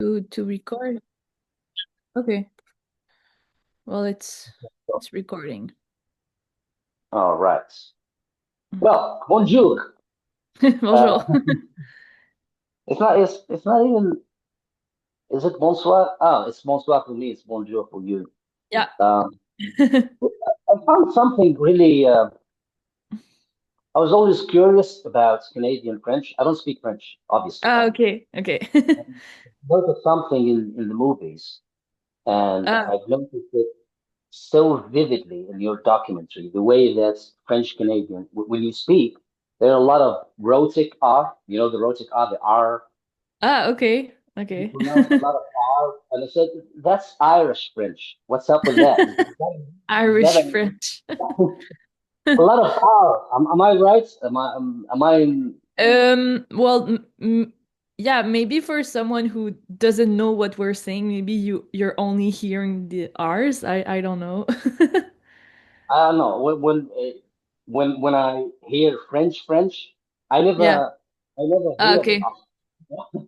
To record. Okay. Well, it's recording. All right. Mm. Well, bonjour. Bonjour. Uh, it's not even. Is it bonsoir? Oh, it's bonsoir for me. It's bonjour for you. Yeah. Um, I found something really. I was always curious about Canadian French. I don't speak French, obviously. Ah, okay. Okay. I noticed something in the movies, and Ah, I've noticed it so vividly in your documentary. The way that French Canadian, when you speak, there are a lot of rhotic R. You know the rhotic R, the R. okay. You Okay. pronounce a lot of R, and I said, "That's Irish French. What's up with that? Is that Irish French. a lot of R? Am I right? Am I in, Well, yeah, maybe for someone who doesn't know what we're saying, maybe you're only hearing the R's. I don't know. I don't know. When I hear French, Yeah. I never Ah, hear the okay. R.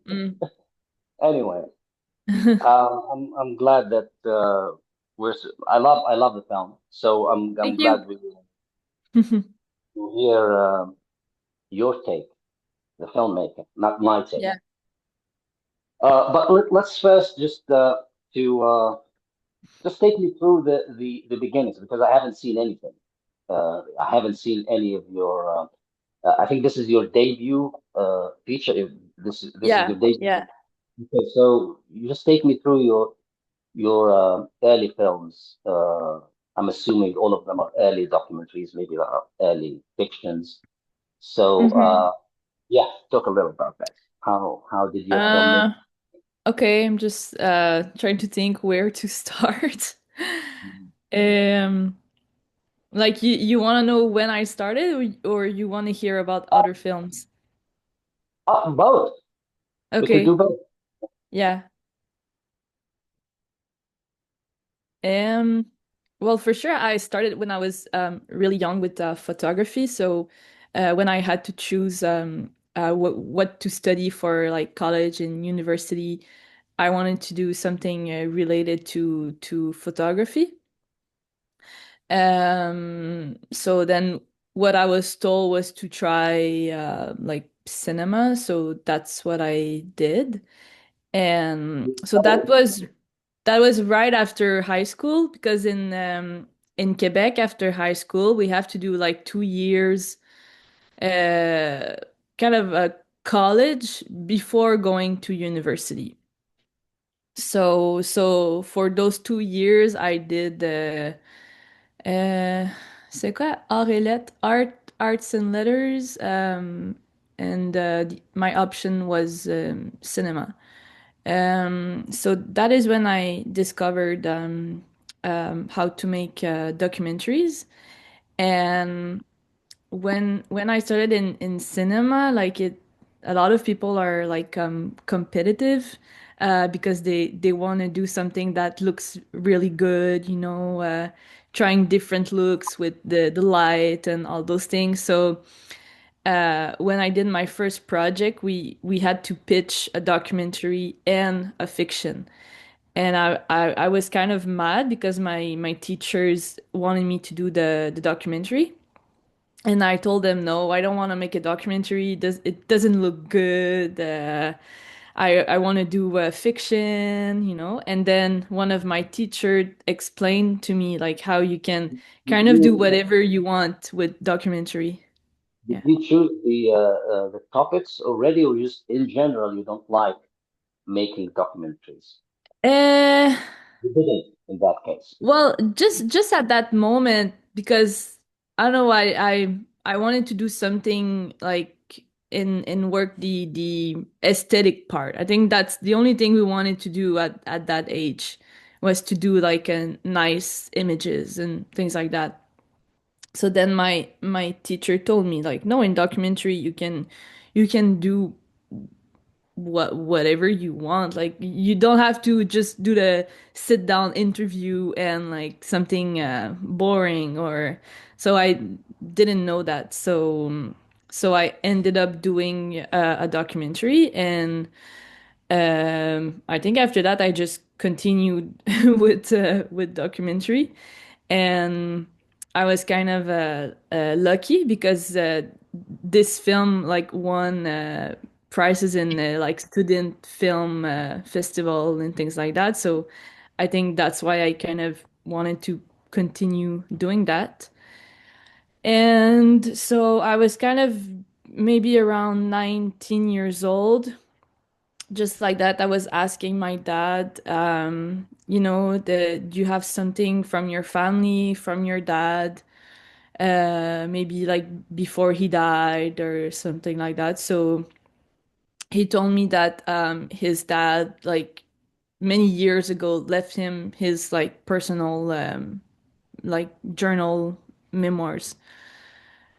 Mm. Anyway, I'm glad that I love the film, so I'm Thank you. glad we to hear your take, the filmmaking, not my take. Yeah. But let's first to just take me through the beginnings because I haven't seen anything. I haven't seen any of your. I think this is your debut feature. If this is Yeah. your debut. Yeah. Okay, so you just take me through your early films. I'm assuming all of them are early documentaries, maybe are early fictions. So Hmm. yeah, talk a little about that. How did your filmmaking? Uh, Okay, I'm just trying to think where to start. Um, like you want to know when I started or you want to hear about other films? Both. We could do Okay. both. Yeah. Um, well, for sure, I started when I was really young with photography. So when I had to choose what to study for like college and university, I wanted to do something related to photography. So then what I was told was to try like cinema, so that's what I did. And so that was right after high school because in Quebec after high school we have to do like 2 years uh kind of a college before going to university. So for those 2 years I did Euh, c'est quoi? Art et lettres, arts and letters, and my option was cinema. So that is when I discovered how to make documentaries. And when I started in cinema, like a lot of people are like competitive because they want to do something that looks really good, trying different looks with the light and all those things. So when I did my first project, we had to pitch a documentary and a fiction. And I was kind of mad because my teachers wanted me to do the documentary. And I told them, no, I don't want to make a documentary. It doesn't look good. I want to do fiction. And then one of my teachers explained to me like how you can Did kind of do you whatever you want with documentary. did Yeah. you choose the topics already, or just in general you don't like making documentaries? Uh, You didn't in that case. well, just at that moment because I don't know, I wanted to do something like in work the aesthetic part. I think that's the only thing we wanted to do at that age was to do like a nice images and things like that. So then my teacher told me like, no, in documentary you can do whatever you want. Like you don't have to just do the sit down interview and like something boring or so I didn't know that. So I ended up doing a documentary. And I think after that I just continued with documentary, and I was kind of lucky because this film like won prizes in like student film festival and things like that. So I think that's why I kind of wanted to continue doing that. And so I was kind of maybe around 19 years old, just like that. I was asking my dad, do you have something from your family, from your dad, maybe like before he died or something like that. So he told me that his dad, like many years ago, left him his like personal like journal memoirs.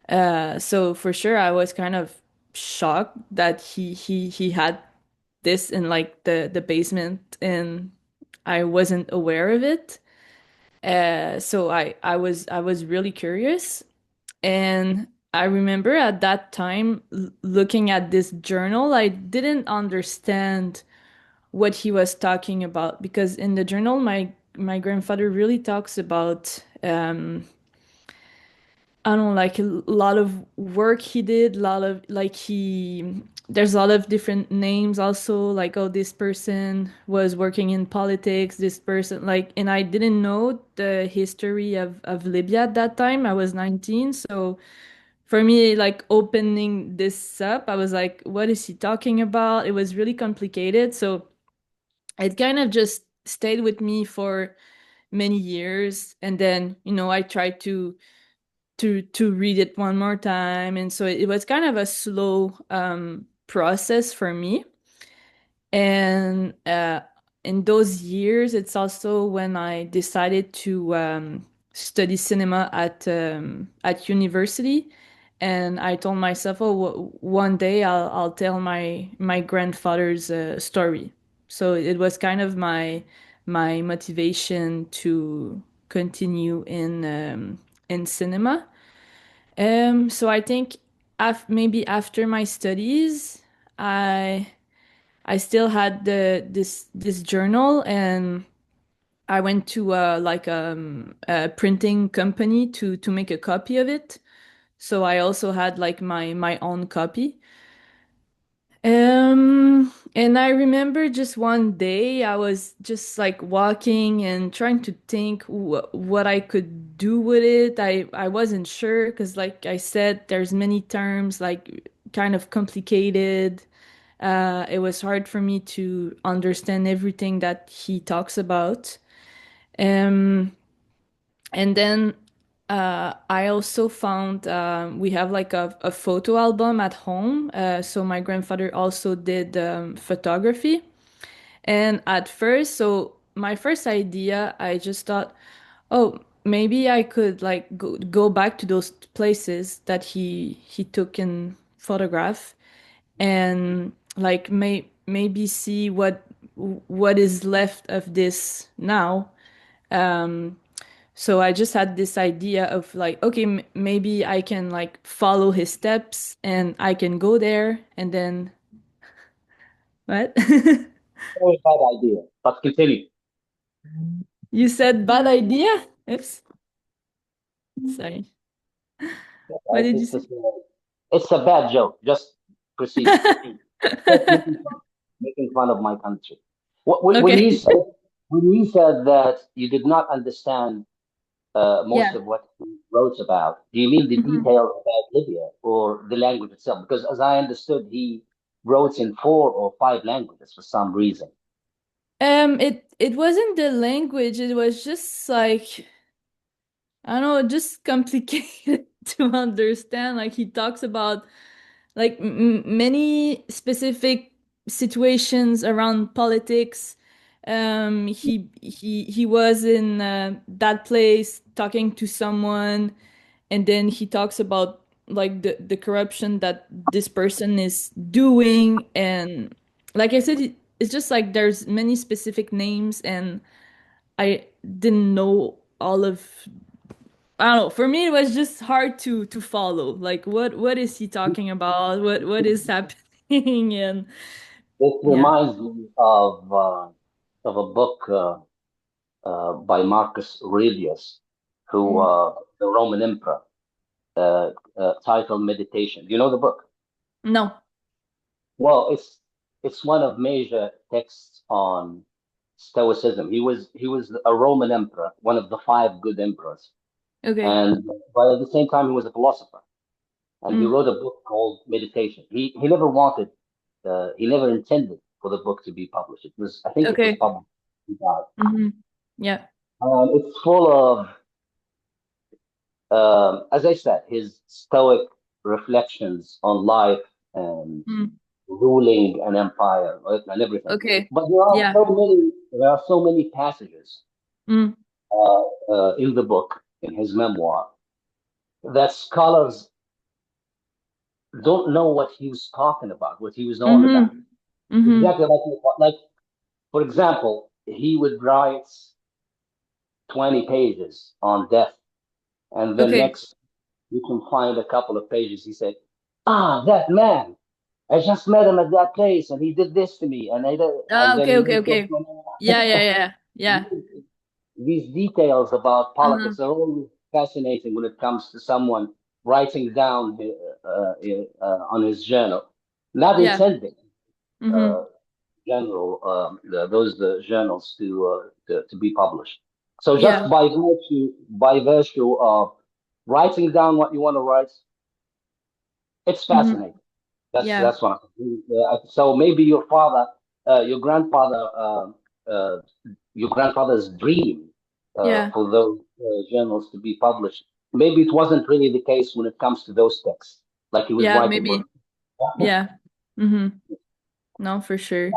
So for sure, I was kind of shocked that he had this in like the basement, and I wasn't aware of it. So I was really curious, and I remember at that time looking at this journal, I didn't understand what he was talking about because in the journal, my grandfather really talks about I don't know, like a lot of work he did, a lot of like there's a lot of different names also, like, oh, this person was working in politics, this person, like, and I didn't know the history of Libya at that time. I was 19. So for me, like opening this up, I was like, what is he talking about? It was really complicated. So it kind of just stayed with me for many years. And then, I tried to read it one more time, and so it was kind of a slow process for me. And in those years, it's also when I decided to study cinema at university. And I told myself, oh, one day I'll tell my grandfather's story. So it was kind of my motivation to continue in cinema. So I think maybe after my studies, I I still had this journal, and I went to like a printing company to make a copy of it. So I also had like my own copy. And I remember just one day I was just like walking and trying to think what I could do with it. I wasn't sure because, like I said, there's many terms, like kind of complicated. It was hard for me to understand everything that he talks about. Um, and then I also found we have like a photo album at home. So my grandfather also did photography. And at first, so my first idea, I just thought, oh, maybe I could like go back to those places that he took in photograph, and like maybe see what is left of this now. So I just had this idea of like, okay, maybe I can like follow his steps and I can go there and then what? Very bad idea, but continue. You said bad idea? Oops. Sorry. What Right? did you say? It's a bad joke. Just proceed. Just making fun of my country. When Okay. you said that you did not understand most Yeah. of what he wrote about, do you mean the Mhm. details about Libya or the language itself? Because as I understood, he wrote in 4 or 5 languages for some reason. It wasn't the language, it was just like I don't know, just complicated to understand. Like he talks about like many specific situations around politics. He was in that place talking to someone, and then he talks about like the corruption that this person is doing, and like I said, it's just like there's many specific names, and I didn't know all of I don't know. For me, it was just hard to follow. Like, what is he talking about? What is happening? It Yeah. reminds me of a book by Marcus Aurelius, who Mm. the Roman emperor, titled Meditation. Do you know the book? No. Well, it's one of major texts on Stoicism. He was a Roman emperor, one of the five good emperors, Okay. and but at the same time he was a philosopher, and he Mm. wrote a book called Meditation. He never wanted, he never intended for the book to be published. I think it was Okay. published. He died. Hmm. Yeah. It's full of, as I said, his stoic reflections on life and Mm. ruling an empire, right, and everything. Okay. But Yeah. there are so many passages Mm. in the book, in his memoir, that scholars don't know what he was talking about, what he was on about. Hmm. Hmm. Exactly like for example, he would write 20 pages on death, and then Okay. next you can find a couple of pages. He said, "Ah, that man. I just met him at that place, and he did this to me, and I did," and then Okay. he Okay. would go Okay. Yeah. on. Yeah. Yeah. Yeah. These details about Uh-huh. politics are always fascinating when it comes to someone writing down on his journal, not Yeah. intending Hmm. uh, those journals to be published. So just Yeah. by virtue of writing down what you want to write, it's Hmm. fascinating. That's Yeah. that's one. So maybe your grandfather, your grandfather's dream Yeah. for those journals to be published. Maybe it wasn't really the case when it comes to those texts, like he was Yeah. writing. Maybe. Yeah. Hmm. No, for sure.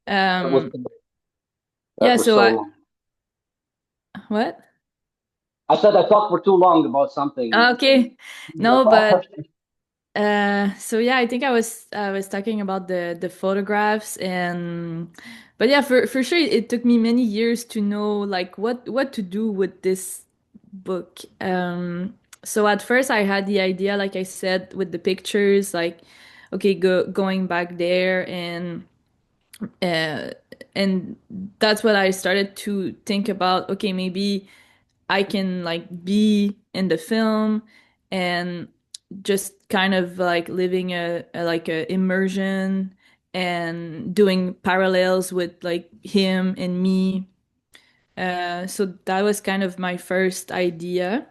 With Um, that yeah, was so so I long. what? I said I talked for too long about something. Okay. No, but so yeah, I think I was talking about the photographs and but yeah, for sure it took me many years to know like what to do with this book. So at first I had the idea, like I said, with the pictures, like okay, going back there uh and that's what I started to think about. Okay, maybe I can like be in the film and just kind of like living a like a immersion and doing parallels with like him and me. So that was kind of my first idea.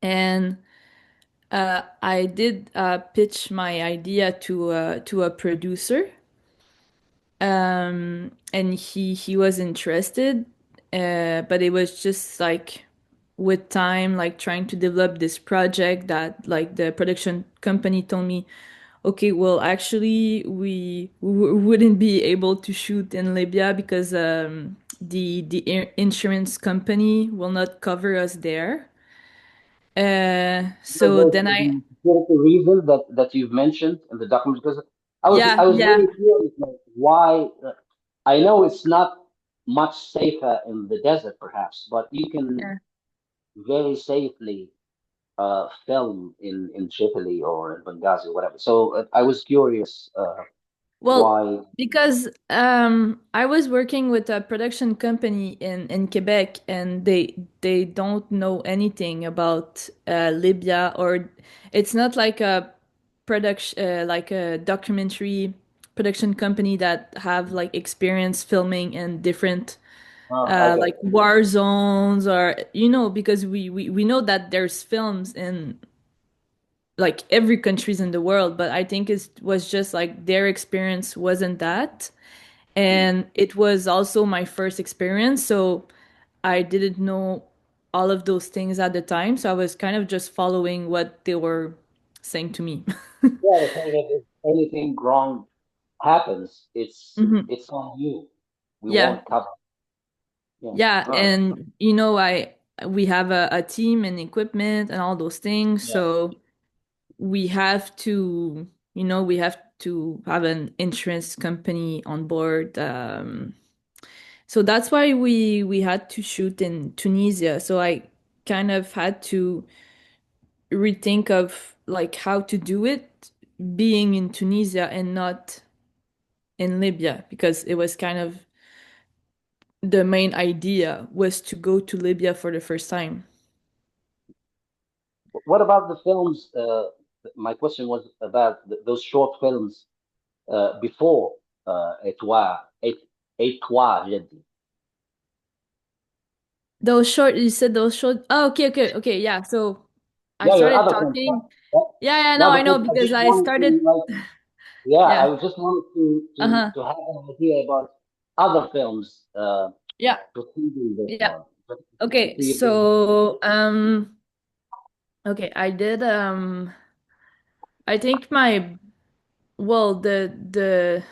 And I did pitch my idea to a producer. And he was interested, but it was just like with time, like trying to develop this project that like the production company told me, okay, well, actually, we wouldn't be able to shoot in Libya because the insurance company will not cover us there. So then I, The security reason that you've mentioned in the document, because I yeah, was yeah, really curious, like, why. I know it's not much safer in the desert, perhaps, but you can yeah. very safely film in Tripoli or in Benghazi or whatever. So I was curious Well, why. because I was working with a production company in Quebec, and they don't know anything about Libya, or it's not like a production like a documentary production company that have like experience filming in different I get like it. war zones, or because we know that there's films in like every countries in the world, but I think it was just like their experience wasn't that. And it was also my first experience, so I didn't know all of those things at the time. So I was kind of just following what they were saying to me. Yeah, the thing is, if anything wrong happens, Hmm. it's on you. We Yeah. won't cover. Yeah. Yeah. All right. And we have a team and equipment and all those things. Yeah. So we have to, we have to have an insurance company on board. So that's why we had to shoot in Tunisia. So I kind of had to rethink of like how to do it being in Tunisia and not in Libya because it was kind of the main idea was to go to Libya for the first time. What about the films? My question was about those short films before Et toi, j'ai dit. Those short, you said those short. Oh, okay, okay, okay. Yeah. So I Yeah, your started other films. talking. Yeah, Yeah, yeah, no, yeah, I know because I because just I wanted started. to like, yeah, Yeah. I just wanted Uh-huh. to have an idea about other films Yeah. preceding this Yeah. one. Just to Okay. see if there's So, okay, I did I think my well the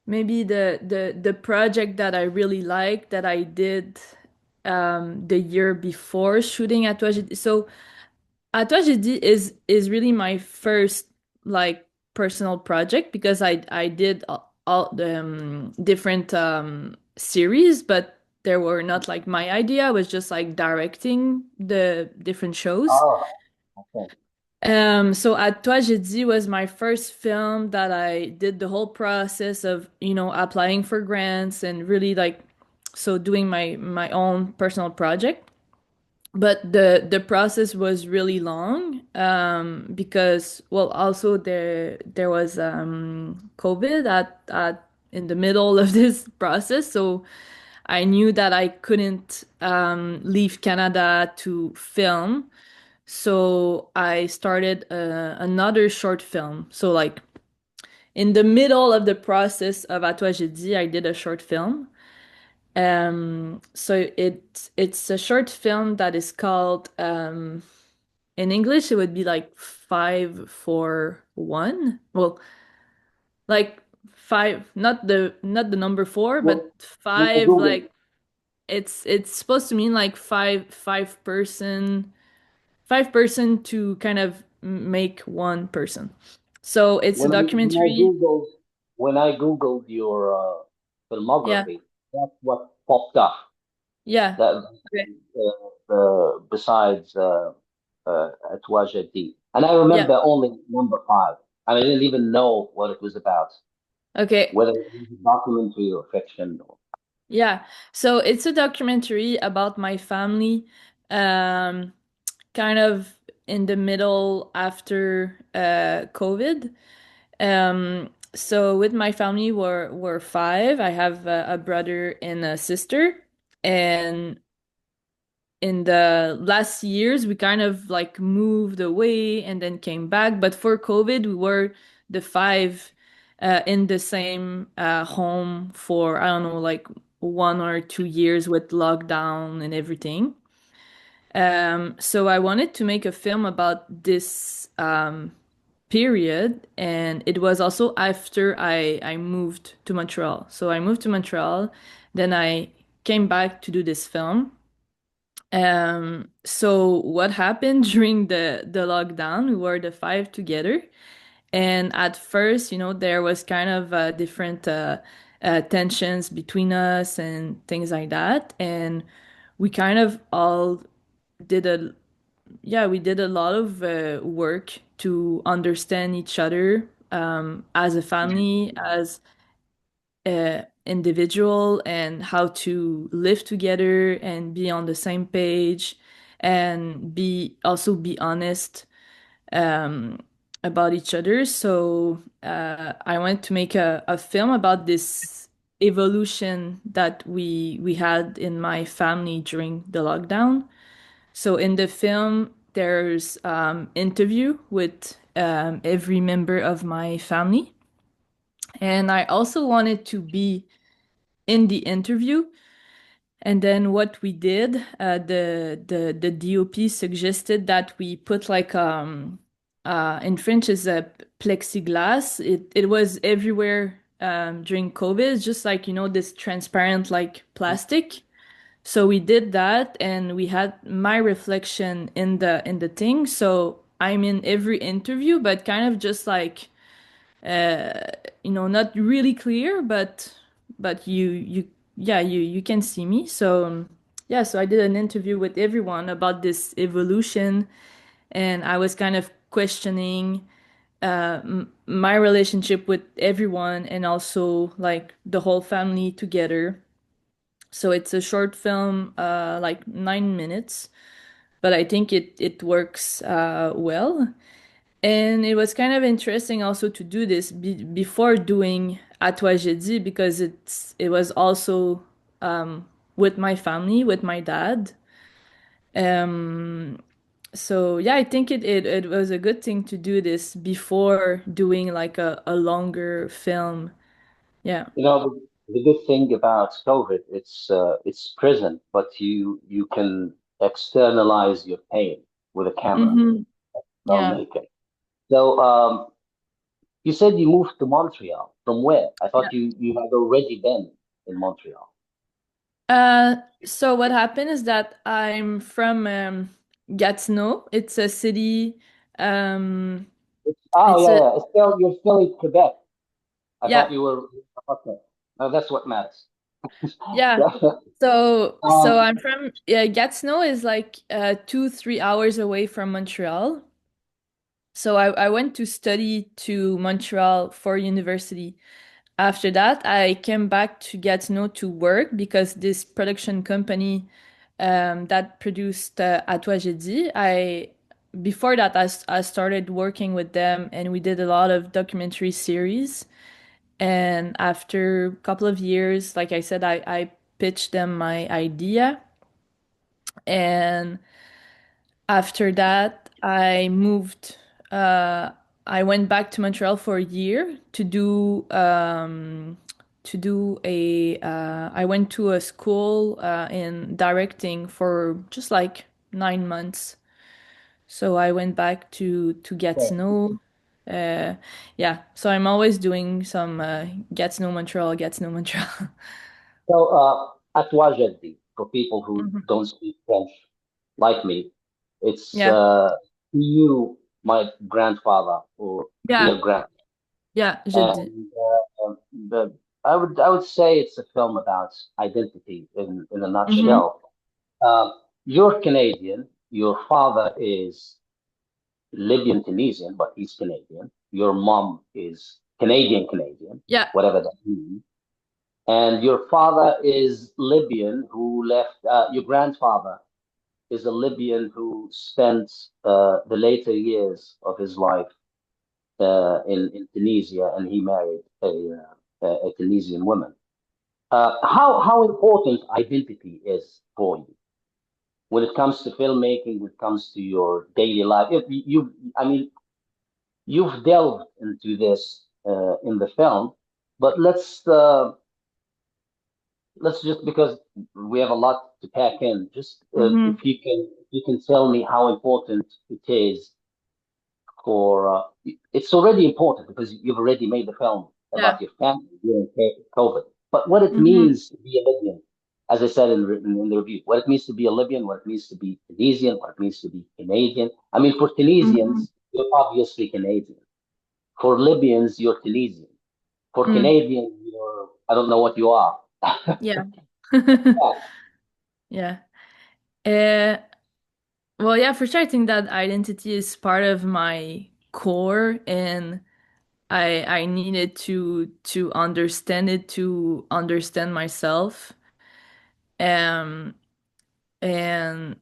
maybe the project that I really liked that I did the year before shooting at Touageedi. So at Touageedi is really my first like personal project because I did all the different series, but they were not like my idea. I was just like directing the different shows. Oh, okay. So at Toi J'ai Dit was my first film that I did the whole process of, applying for grants and really like so doing my own personal project. But the process was really long because well also there was COVID at in the middle of this process. So I knew that I couldn't leave Canada to film. So I started another short film. So like in the middle of the process of À toi j'ai dit, I did a short film. So it's a short film that is called in English it would be like 541. Well, like five, not the number four, When, but when I five Google like it's supposed to mean like five person to kind of make one person. So it's a when I documentary. Googled when I Googled your Yeah, filmography, that's what popped up. yeah. That Okay. besides Atwajadi. And I Yeah. remember only number five. I didn't even know what it was about, Okay. whether it was a documentary or fiction. Yeah. So it's a documentary about my family, um, kind of in the middle after COVID. So with my family, we're five. I have a brother and a sister, and in the last years we kind of like moved away and then came back, but for COVID we were the five in the same home for I don't know like 1 or 2 years with lockdown and everything. So I wanted to make a film about this period, and it was also after I moved to Montreal. So I moved to Montreal, then I came back to do this film. So what happened during the lockdown? We were the five together, and at first, there was kind of different tensions between us and things like that, and we kind of all did a yeah, we did a lot of work to understand each other as a family, as individual, and how to live together and be on the same page and be honest um, about each other. So I went to make a film about this evolution that we had in my family during the lockdown. So in the film, there's interview with every member of my family, and I also wanted to be in the interview. And then what we did, the DOP suggested that we put like in French is a plexiglass. It was everywhere during COVID. It's just like this transparent like plastic. So we did that, and we had my reflection in the thing. So I'm in every interview, but kind of just like not really clear, but you yeah, you can see me. So yeah, so I did an interview with everyone about this evolution, and I was kind of questioning my relationship with everyone and also like the whole family together. So it's a short film, like 9 minutes, but I think it works well. And it was kind of interesting also to do this before doing À toi j'ai dit because it was also with my family, with my dad. Um, so yeah, I think it was a good thing to do this before doing like a longer film. Yeah. You know, the good thing about COVID, it's present, but you can externalize your pain with a camera, Hmm. Yeah. filmmaking. So, you said you moved to Montreal. From where? I Yeah. thought you had already been in Montreal. So what happened is that I'm from Gatineau. It's a city. Um, Oh it's yeah, a yeah. You're still in Quebec. I thought yeah, you were okay. No, that's what matters. yeah. So um, I'm from yeah, Gatineau is like 2, 3 hours away from Montreal. So I went to study to Montreal for university. After that, I came back to Gatineau to work because this production company that produced À toi j'ai dit, before that I started working with them and we did a lot of documentary series. And after a couple of years, like I said, I pitched them my idea. And after that, uh, I went back to Montreal for a year to do I went to a school in directing for just like 9 months. So I went back to Gatineau. Uh, yeah, so I'm always doing some Gatineau, Montreal, Gatineau, Montreal. so, at Ouajeddi, for people who Mhm. don't speak French like me, it's Yeah, you, my grandfather, or yeah, dear grand, yeah, je dis. and the I would say it's a film about identity in a Mhm. nutshell. You're Canadian. Your father is Libyan Tunisian, but he's Canadian. Your mom is Canadian Canadian, Yeah. whatever that means. And your father is Libyan who left, your grandfather is a Libyan who spent the later years of his life in Tunisia, and he married a Tunisian woman. How important identity is for you when it comes to filmmaking, when it comes to your daily life? If I mean, you've delved into this in the film, but let's just because we have a lot to pack in. Just Mhm. if you can tell me how important it is for. It's already important because you've already made the film Yeah. about your family during COVID. But what it Mhm. means to be a Libyan, as I said in the review, what it means to be a Libyan, what it means to be Tunisian, what it means to be Canadian. I mean, for Mhm. Tunisians, you're obviously Canadian. For Libyans, you're Tunisian. For Mm. Canadians, you're I don't know what you are. Yeah. Yeah. Yeah. Uh, well, yeah, for sure. I think that identity is part of my core, and I needed to understand it to understand myself. Um, and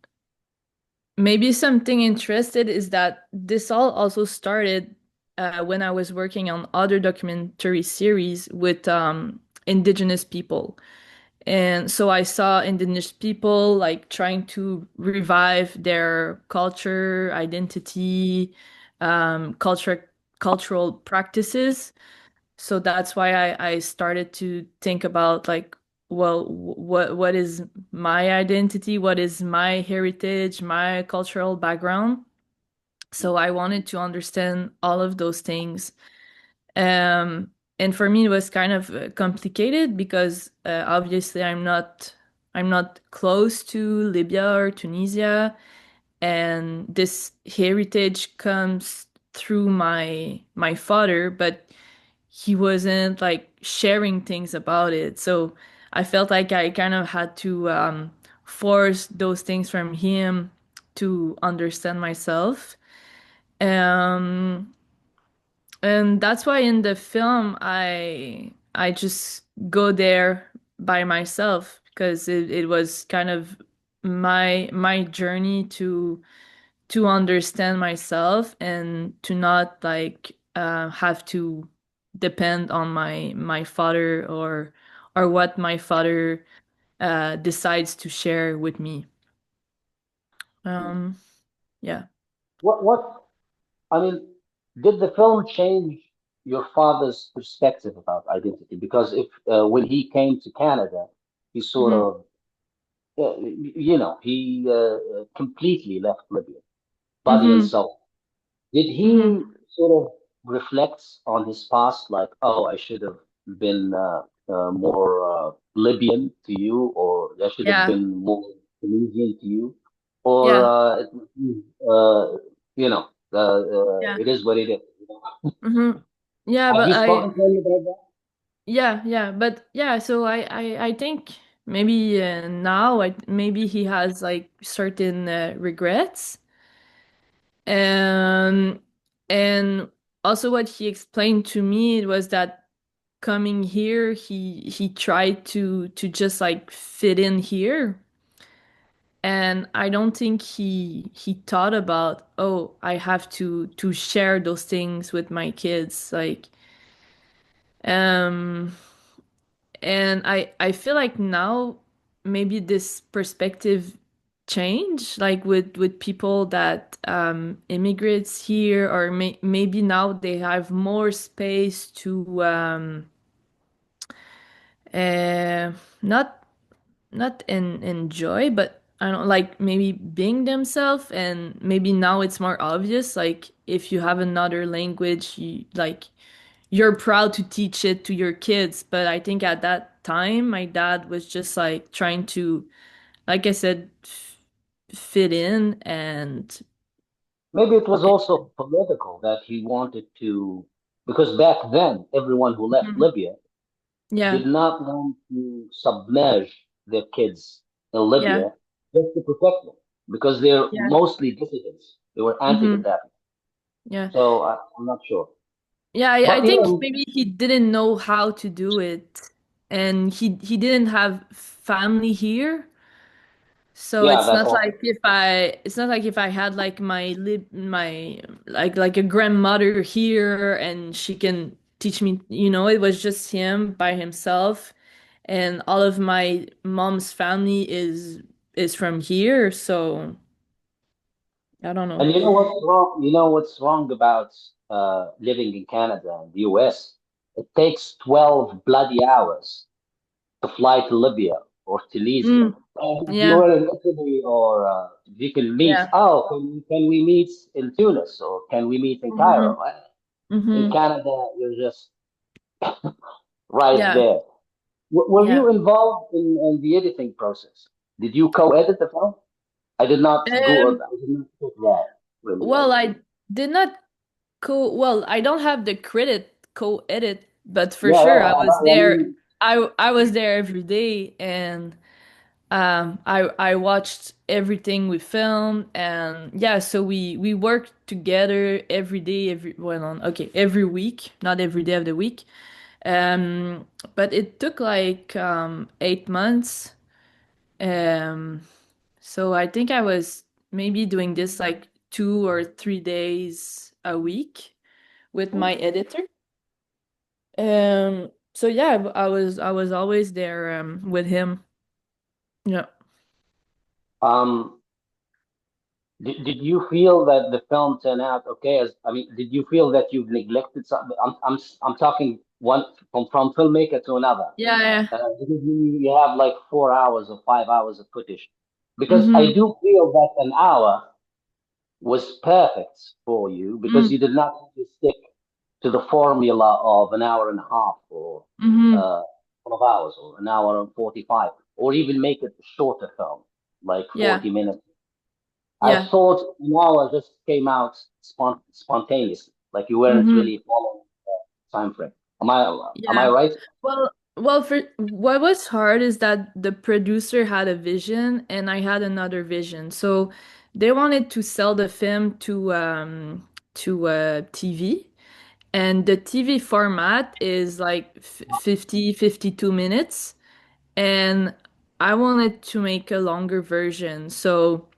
maybe something interested is that this all also started when I was working on other documentary series with indigenous people. And so I saw indigenous people like trying to revive their culture, identity, cultural practices. So that's why I started to think about like, well, what is my identity? What is my heritage, my cultural background? So I wanted to understand all of those things. Um, and for me, it was kind of complicated because obviously I'm not close to Libya or Tunisia, and this heritage comes through my father, but he wasn't like sharing things about it. So I felt like I kind of had to force those things from him to understand myself. Um, And that's why in the film I just go there by myself because it was kind of my journey to understand myself and to not like have to depend on my father or what my father decides to share with me. Um, yeah. What I mean, did the film change your father's perspective about identity? Because if when he came to Canada, he sort Hmm. of, he completely left Libya, body and Hmm. soul. Did Hmm. he sort of reflect on his past, like, oh, I should have been more Libyan to you, or I should have Yeah. been more Tunisian to you, or Yeah. Yeah. it is what it is. Hmm. Yeah, Have but you spoken to him about that? but yeah, so I think maybe now maybe he has like certain regrets. Um, and also what he explained to me was that coming here, he tried to just like fit in here. And I don't think he thought about, oh, I have to share those things with my kids. Like, um, and I feel like now maybe this perspective change, like with people that immigrates here, or maybe now they have more space to uh not enjoy, but I don't like maybe being themselves, and maybe now it's more obvious. Like if you have another language, you're proud to teach it to your kids. But I think at that time, my dad was just like trying to, like I said, fit in and Maybe it was also political that he wanted to, because back then, everyone who left Mhm. Libya Yeah, did not want to submerge their kids in yeah, Libya just to protect them because they're yeah, mostly dissidents. They were hmm, anti-Gaddafi. yeah, So I'm not sure. yeah. I But think maybe he didn't know how to do it, and he didn't have family here. So yeah, that also. it's not like if I had like my like a grandmother here and she can teach me, it was just him by himself, and all of my mom's family is from here, so I don't know. And you know what's wrong? You know what's wrong about living in Canada and the US? It takes 12 bloody hours to fly to Libya or Tunisia. Mm, And if you yeah, were in Italy or you can meet, yeah. oh, can we meet in Tunis or can we meet in Hmm. Cairo? In Hmm. Canada, you're just right Yeah. there. Were Yeah. you involved in the editing process? Did you co-edit the film? I did not go. Um, I did not put that really. well, I did not well, I don't have the credit co-edit, but for Yeah, sure yeah. I was I there. mean, I was there every day, and I watched everything we filmed, and yeah, so we worked together every day, every week, not every day of the week. Um, but it took like 8 months. Um, so I think I was maybe doing this like 2 or 3 days a week with my editor. So yeah, I was always there with him. Yeah. um, did you feel that the film turned out okay? As I mean, did you feel that you've neglected something? I'm talking one from filmmaker to another. Yeah, yeah. Because you have like 4 hours or 5 hours of footage. Because I Mm-hmm. do feel that an hour was perfect for you because Mm-hmm. you did not have to stick to the formula of an hour and a half or Mm-hmm. uh, 12 hours or an hour and 45, or even make it a shorter film, like Yeah. 40 minutes. I Yeah. thought an hour just came out spontaneously, like you weren't Mm-hmm. really following the time frame. Am I Yeah. right? Well, for what was hard is that the producer had a vision and I had another vision. So they wanted to sell the film to TV, And the TV format is like 50, 52 minutes. And I wanted to make a longer version. So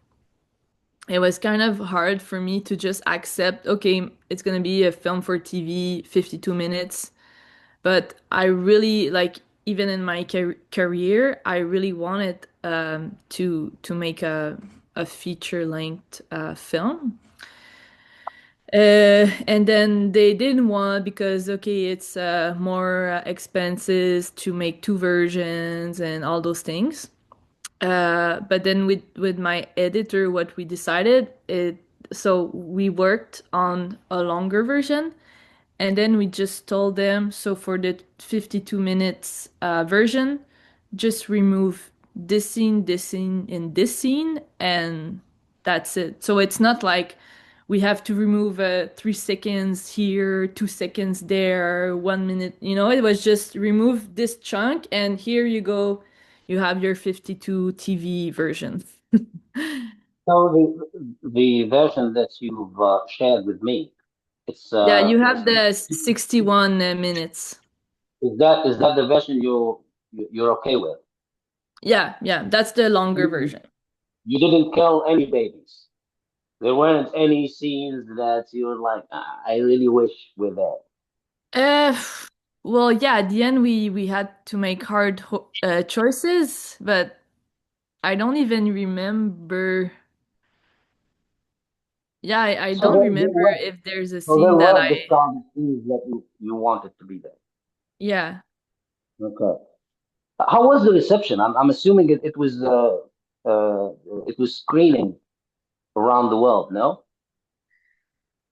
it was kind of hard for me to just accept, okay, it's going to be a film for TV, 52 minutes. But I really like, even in my career, I really wanted to make a feature length film. And then they didn't want because okay, it's more expenses to make two versions and all those things. But then with my editor, what we decided it so we worked on a longer version, and then we just told them, so for the 52 minutes version, just remove this scene, and this scene, and that's it. So it's not like we have to remove 3 seconds here, 2 seconds there, 1 minute. It was just remove this chunk, and here you go. You have your 52 TV version. So the version that you've shared with me, Yeah, you have it's the 61 minutes. is that the version you're okay with? Yeah, yeah, that's the longer You version. you didn't kill any babies. There weren't any scenes that you were like, "Ah, I really wish we're there." Uh, well, yeah, at the end we had to make hard choices, but I don't even remember. Yeah, I So don't there remember were if there's a so there scene that were I, discounted scenes that you wanted to be there. yeah. Okay. How was the reception? I'm assuming uh, it was screening around the world, no?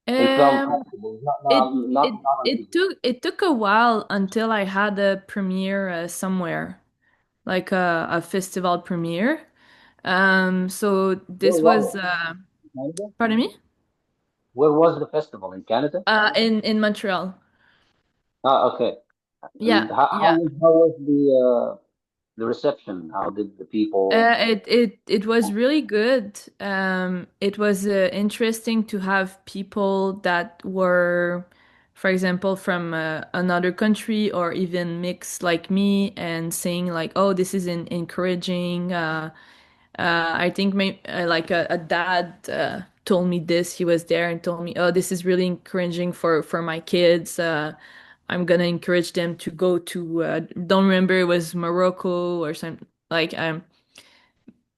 In film Um, festivals, not it not not, it not on it TV. took a while until I had a premiere somewhere, like a festival premiere. So Where this was was it? In Canada? pardon me? Where was the festival? In Canada? In Montreal. Ah, okay. And Yeah, yeah. how was the reception? How did the people? It was really good. It was interesting to have people that were, for example, from another country or even mixed like me, and saying like, "Oh, this is encouraging." I think like a dad told me this. He was there and told me, "Oh, this is really encouraging for my kids. I'm gonna encourage them to go to don't remember it was Morocco or something like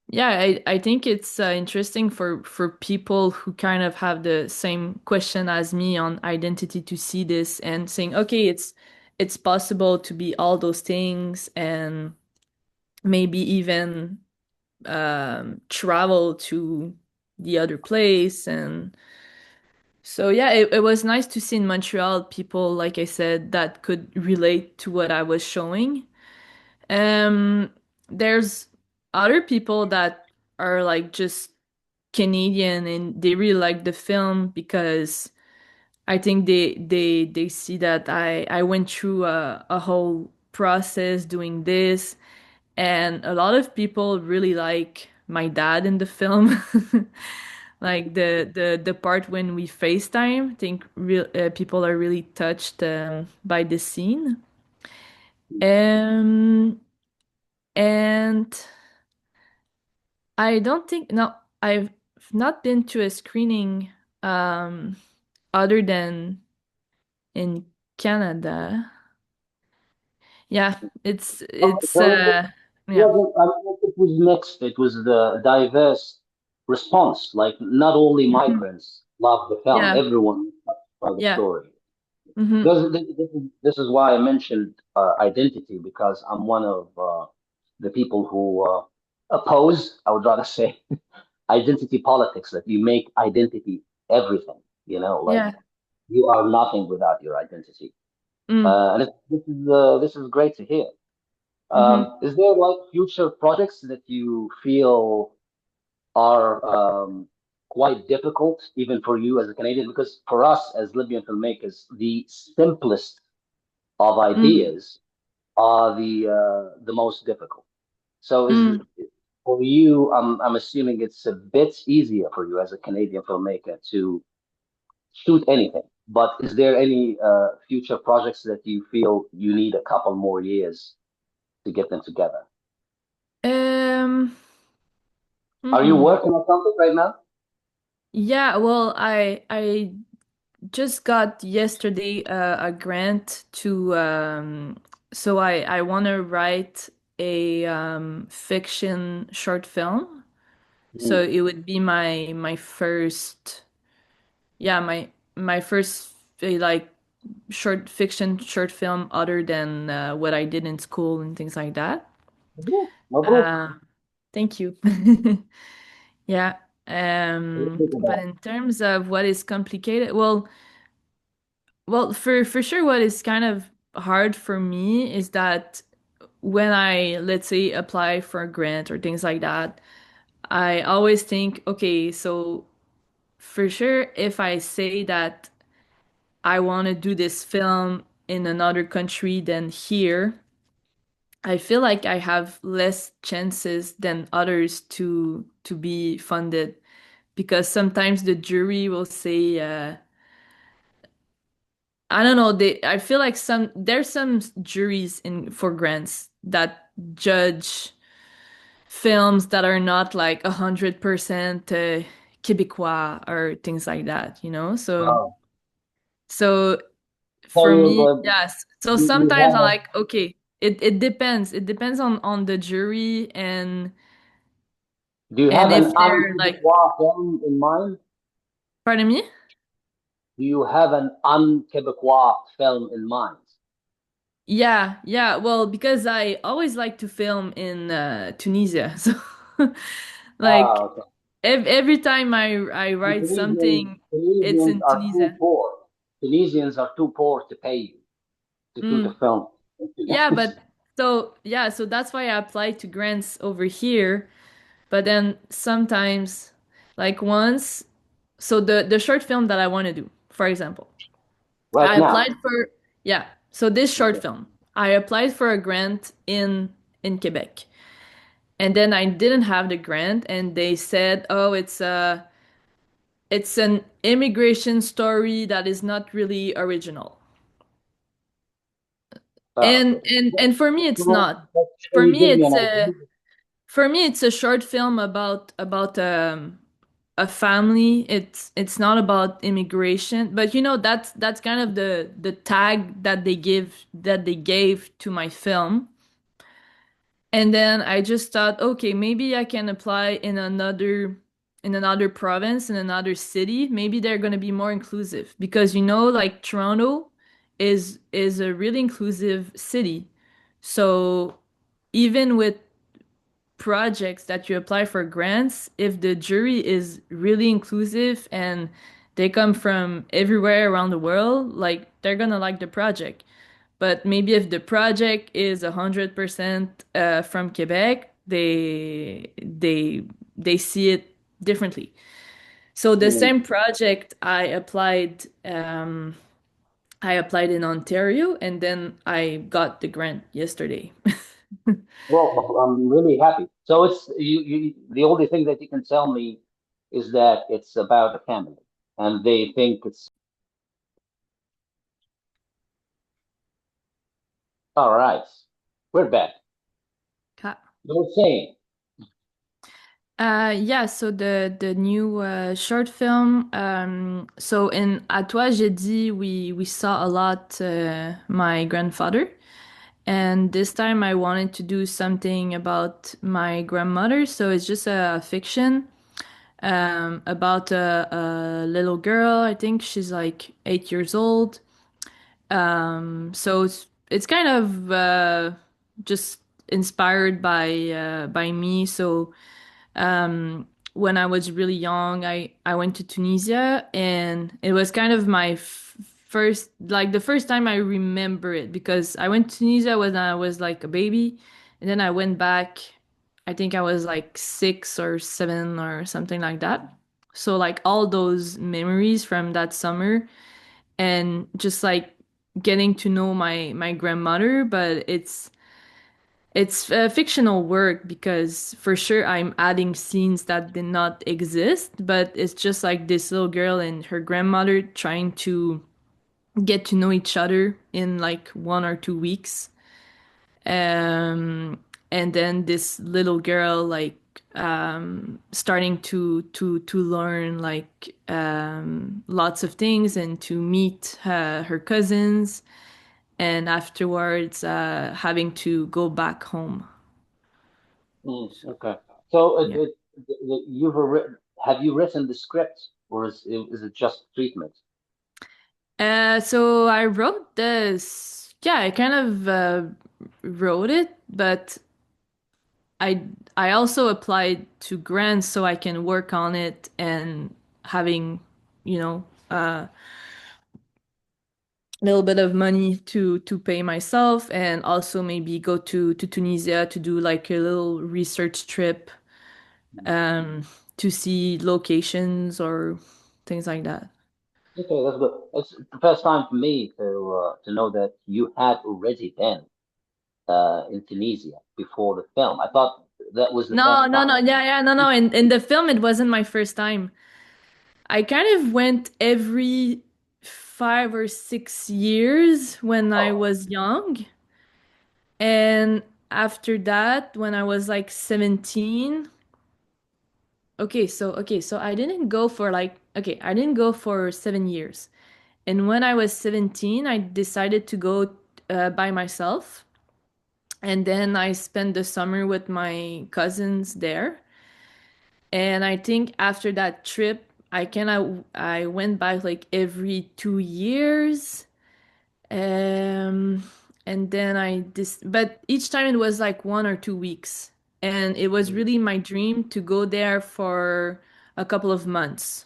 yeah, I think it's interesting for people who kind of have the same question as me on identity to see this and saying, okay, it's possible to be all those things and maybe even travel to the other place. And so yeah, it was nice to see in Montreal people, like I said, that could relate to what I was showing. Um, there's other people that are like just Canadian and they really like the film because I think they see that I went through a whole process doing this, and a lot of people really like my dad in the film. Like the part when we FaceTime, I think people are really touched by the scene. Um, and I don't think no, I've not been to a screening um other than in Canada. Yeah, it's Okay, it's so yeah. I mean, it was mixed. It was the diverse response. Like not only Mhm. migrants loved the film, Yeah, everyone was touched by the yeah. story. Hmm. This is why I mentioned identity because I'm one of the people who oppose, I would rather say, identity politics, that you make identity everything, like Yeah. you are nothing without your identity. Mm. This is great to hear. Hmm. Is there like future projects that you feel are quite difficult even for you as a Canadian? Because for us as Libyan filmmakers, the simplest of Mm. ideas are the most difficult. So is Mm. for you, I'm assuming it's a bit easier for you as a Canadian filmmaker to shoot anything. But is there any future projects that you feel you need a couple more years to get them together? Um, Are you hmm. working on something right now? Yeah, well, I just got yesterday a grant to so I want to write a fiction short film. So Mhm. it would be my first, yeah, my first like short film other than what I did in school and things like that. مبروك مبروك. Uh, Thank you. Yeah. But in terms of what is complicated, well, for sure, what is kind of hard for me is that when I, let's say, apply for a grant or things like that, I always think, okay, so for sure, if I say that I want to do this film in another country than here, I feel like I have less chances than others to be funded because sometimes the jury will say, I don't know, I feel like there's some juries in for grants that judge films that are not like 100% Québécois or things like that, you know? Wow. So So for me, yes. So you sometimes I'm have like, okay, it depends. It depends on the jury do you and have an if they're like, un-Quebecois film in mind? pardon me? Do you have an un-Quebecois film in mind? Yeah, yeah. Well, because I always like to film in Tunisia. So Ah, like okay. every time I The write something, it's Tunisians in are too Tunisia. poor. Tunisians are too poor to pay you to do the Mm. film. Yeah, but so yeah, so that's why I applied to grants over here. But then sometimes, like once, so the short film that I want to do, for example, Right I now. applied for, yeah, so this short Okay. film, I applied for a grant in Quebec. And then I didn't have the grant and they said, "Oh, it's an immigration story that is not really original." Ah, And okay. and for me it's So, not. can For you me give me an it's idea? a short film about a family. It's not about immigration, but you know that's kind of the tag that they gave to my film. And then I just thought, okay, maybe I can apply in another province, in another city. Maybe they're going to be more inclusive because you know, like Toronto is a really inclusive city. So even with projects that you apply for grants, if the jury is really inclusive and they come from everywhere around the world, like they're gonna like the project. But maybe if the project is 100% from Quebec, they see it differently. So the Hmm. same project I applied in Ontario and then I got the grant yesterday. Well, I'm really happy. So it's the only thing that you can tell me is that it's about a family, and they think it's all right. We're back. You're saying, Yeah, so the new short film. So in À toi j'ai dit, we saw a lot my grandfather, and this time I wanted to do something about my grandmother. So it's just a fiction about a little girl. I think she's like 8 years old. So it's kind of just inspired by me. So when I was really young, I went to Tunisia, and it was kind of my first, like the first time I remember it because I went to Tunisia when I was like a baby, and then I went back. I think I was like 6 or 7 or something like that. So like all those memories from that summer and just like getting to know my grandmother, but it's a fictional work because for sure I'm adding scenes that did not exist, but it's just like this little girl and her grandmother trying to get to know each other in like 1 or 2 weeks. Um, and then this little girl like starting to learn like lots of things and to meet her cousins, and afterwards having to go back home. So, Okay. So yeah. have you written the script, or is it just treatment? So I wrote this. Yeah, I kind of wrote it, but I I also applied to grants so I can work on it and having, you know, a little bit of money to pay myself, and also maybe go to Tunisia to do like a little research trip um to see locations or things like that. Okay, that's good. It's the first time for me to know that you had already been in Tunisia before the film. I thought that was the No, first no, time. no. Yeah, yeah, no, no. In the film, it wasn't my first time. I kind of went every 5 or 6 years when I Oh, was young. And after that, when I was like 17, okay, so I didn't go for like, okay, I didn't go for 7 years. And when I was 17, I decided to go by myself. And then I spent the summer with my cousins there. And I think after that trip, I went back like every 2 years. Um, and then but each time it was like 1 or 2 weeks. And it was really my dream to go there for a couple of months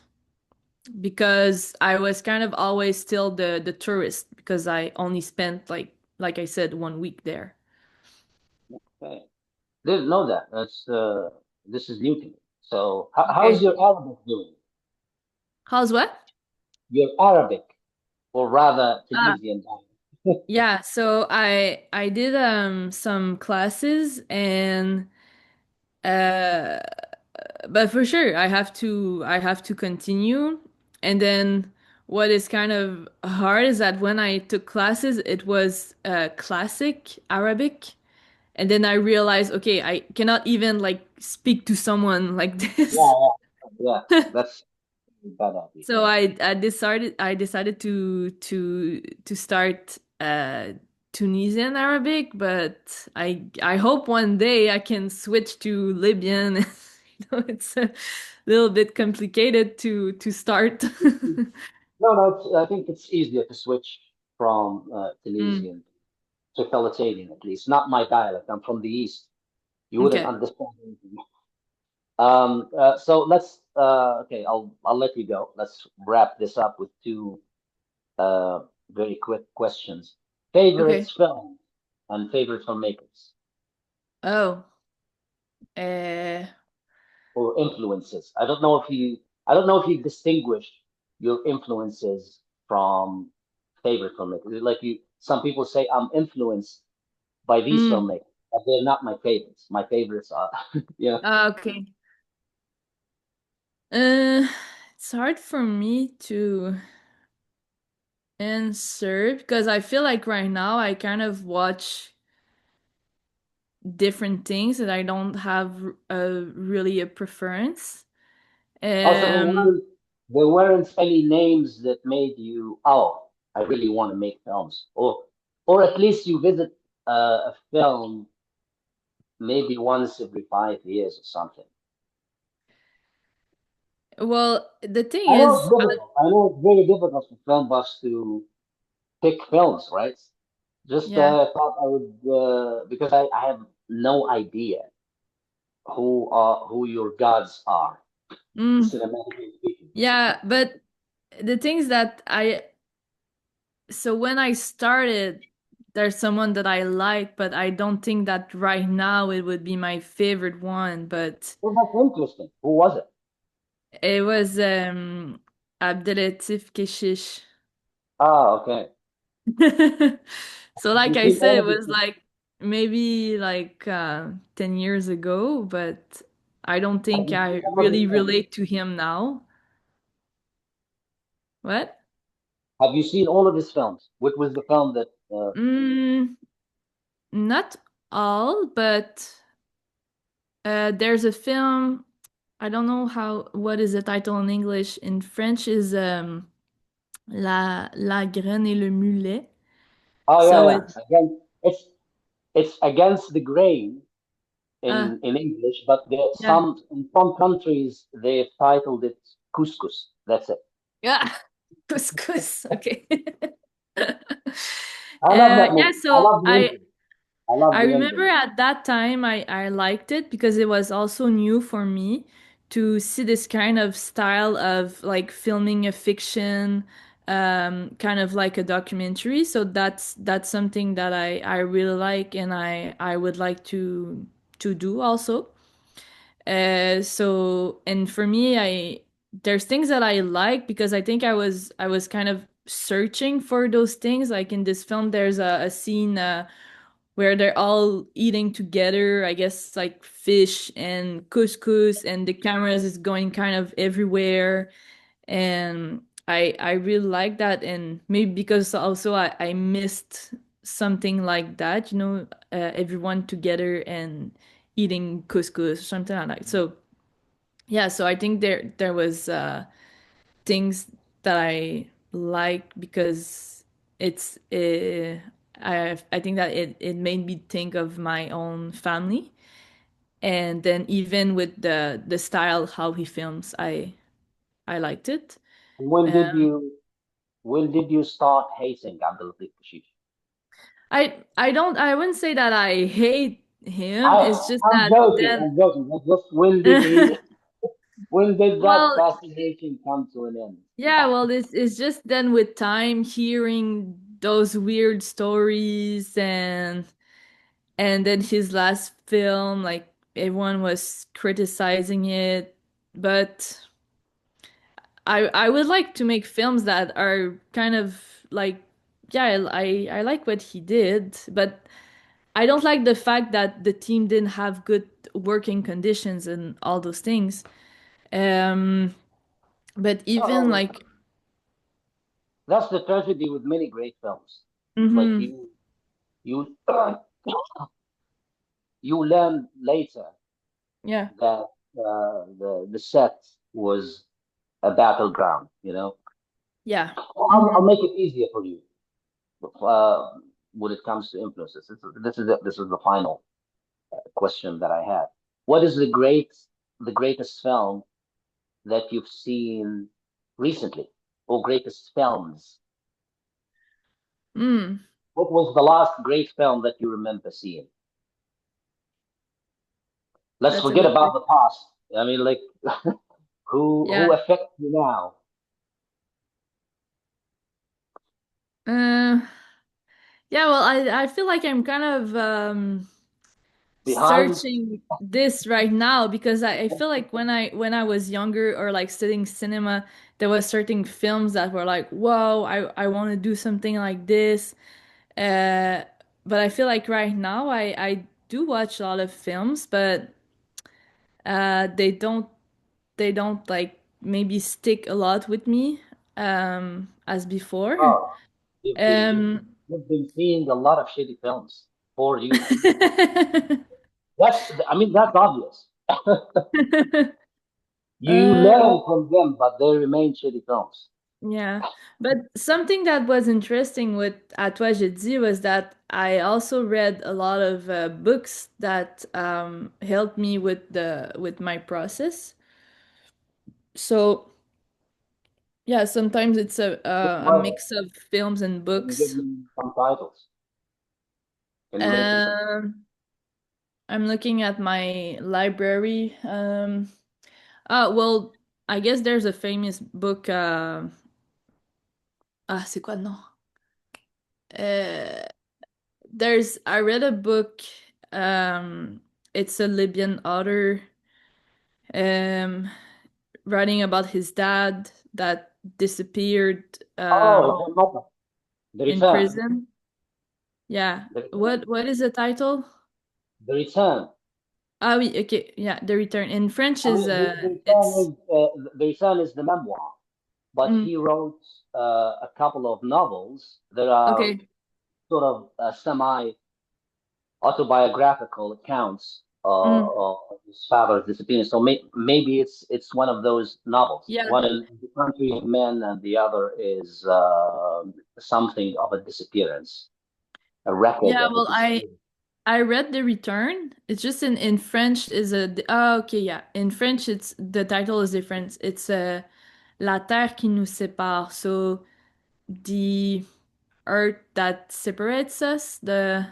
because I was kind of always still the tourist because I only spent like I said 1 week there. okay. Didn't know that. This is new to me. So how is Okay. your Arabic doing? How's what? Your Arabic, or rather Ah, Tunisian. yeah, so I did some classes and uh but for sure I have to continue. And then what is kind of hard is that when I took classes it was classic Arabic, and then I realized okay, I cannot even like speak to someone like Yeah, this. yeah, yeah. That's a bad idea. So I decided to start Tunisian Arabic, but I hope one day I can switch to Libyan. It's a little bit complicated to start. No, no. I think it's easier to switch from Mm, Tunisian to Totalitarian, at least. Not my dialect. I'm from the East. You wouldn't okay. understand anything. So let's. Okay, I'll let you go. Let's wrap this up with two uh, very quick questions. Favorite Okay. film and favorite filmmakers Oh. Uh, or influences. I don't know if you distinguish your influences from favorite filmmakers. Like you, some people say I'm influenced by these mm, filmmakers, but they're not my favorites. My favorites are, yeah. okay. Uh, it's hard for me to answer because I feel like right now I kind of watch different things that I don't have really a preference. Also, Um, there weren't any names that made you, oh, I really want to make films, or at least you visit a film maybe once every 5 years or something. well, the thing I know it's is, difficult. I know it's very difficult for film buffs to pick films, right? Just yeah, thought I would because I have no idea who your gods are, mm, cinematically speaking. yeah, but the things that so when I started, there's someone that I like, but I don't think that right now it would be my favorite one, but Well, that's interesting. Who was it? it was Abdelatif Keshish. Ah, okay. So Have like you I seen said, any it of was his? like maybe like 10 years ago, but I don't Have think you seen I some of his really films? relate to him now. What? Have you seen all of his films? What was the film that? Mm, not all, but there's a film. I don't know what is the title in English. In French is La Graine et le Mulet. Oh yeah, So yeah. it's Again, it's against the grain uh in English, but there yeah. some in some countries they've titled it couscous. That's it. Yeah. Couscous. Okay. I love that Yeah, movie. I so love the ending. I love I the remember ending. at that time I liked it because it was also new for me to see this kind of style of like filming a fiction, kind of like a documentary. So that's something that I really like and I would like to do also. So and for me there's things that I like because I think I was kind of searching for those things. Like in this film, there's a scene where they're all eating together, I guess like fish and couscous, and the cameras is going kind of everywhere. And I really like that, and maybe because also I missed something like that, everyone together and eating couscous, something like that. So yeah, so I think there was things that I like because it's I think that it made me think of my own family, and then even with the style how he films, I liked it. And when did Um, you start hating Abdul Latif Kashish? I wouldn't say that I hate him. I It's just I'm that joking. then I'm joking. But just when did that well, fascination come to an end? yeah, well, this is just then with time hearing those weird stories, and then his last film, like everyone was criticizing it, but I would like to make films that are kind of like, yeah, I like what he did, but I don't like the fact that the team didn't have good working conditions and all those things. Um, but even Oh, like, that's the tragedy with many great films. Like hmm you you learn later yeah, that the set was a battleground. yeah, I'll hmm make it easier for you uh, when it comes to influences. This is the final question that I have. What is the greatest film that you've seen recently, or greatest films? mm, What was the last great film that you remember seeing? Let's that's a forget good about question. the past. I mean, like, who Yeah. affects you now? Uh, yeah, well, I feel like I'm kind of Behind? searching this right now because I feel like when I was younger or like studying cinema, there was certain films that were like, whoa, I want to do something like this. Uh, but I feel like right now I do watch a lot of films, but they don't like maybe stick a lot with me as before. Oh, you've been you've, Um, you've been seeing a lot of shitty films for you. That's obvious. You uh, learn from them, but they remain shitty films. Yeah, but something that was interesting with À toi j'ai dit was that I also read a lot of books that helped me with my process. So yeah, sometimes it's a Which a, a was it? mix of films and Can you give books. me some titles? Can you mention some? Um, I'm looking at my library. Well, I guess there's a famous book. C'est quoi le nom? I read a book. Um, it's a Libyan author um, writing about his dad that disappeared Oh, it's not the in return. prison. Yeah. The return. What is the title? The return. Ah oui, okay. Yeah, The Return. In French I is mean, the return it's is the return is the memoir. but Mm. he wrote a couple of novels that are Okay. sort of semi autobiographical accounts Mm. of his father's disappearance. So maybe it's one of those novels. Yeah. One is The Country of Men, and the other is something of a disappearance, a record Yeah, of a well, disappearance. I read The Return. It's just in French is a oh, okay, yeah. In French it's the title is different. It's La Terre qui nous sépare. So the earth that separates us, the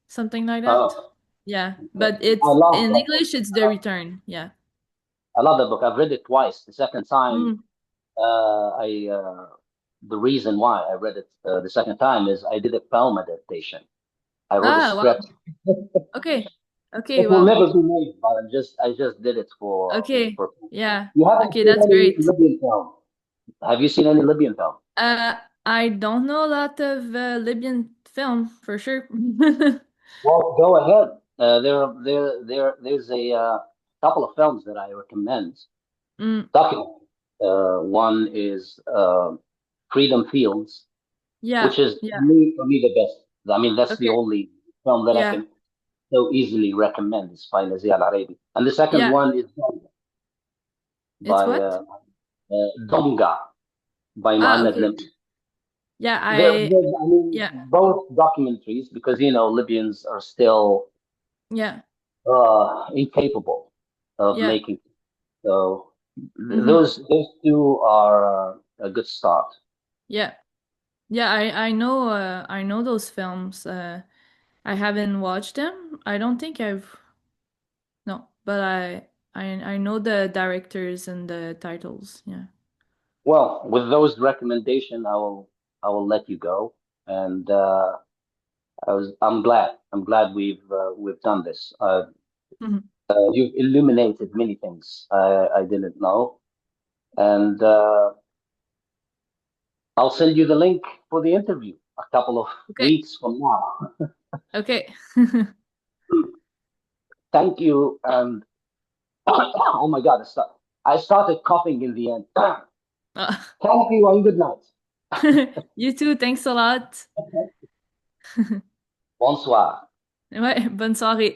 something like that. Uh, Yeah, okay. but I it's love in that book. English it's The Return. Yeah. I love that book. I've read it twice. The second time, Mm. I the reason why I read it the second time is I did a film adaptation. I wrote a Ah, wow. script. Okay. Okay, It will wow. never be made, but I just did it Okay. for. Yeah. You haven't Okay, seen that's any great. Libyan film? Have you seen any Libyan film? Uh, I don't know a lot of Libyan film for sure. Well, go ahead. There's a couple of films that I recommend. Mm. Document. One is Freedom Fields, Yeah. which is Yeah. for me the best. I mean, that's the Okay. only film that I Yeah. can so easily recommend. It's by Nazir Al Arabi, and the second Yeah. one is It's by what? Donga by Ah, Mohammed okay. Lim. Yeah, I mean, yeah. both documentaries because Libyans are still Yeah. incapable of Yeah. making. So Mm-hmm. those two are a good start. Yeah. Yeah, I know those films. I haven't watched them. I don't think I've no, but I know the directors and the titles. Yeah. Well, with those recommendations, I will let you go, and I'm glad we've done this. Mhm. You've illuminated many things I didn't know, and I'll send you the link for the interview a couple of Okay. weeks from now. Okay. Thank you, and oh my God, I started coughing in the end. Uh, Thank you and good night. You too. Thanks a lot. Bonsoir. Ouais, bonne soirée.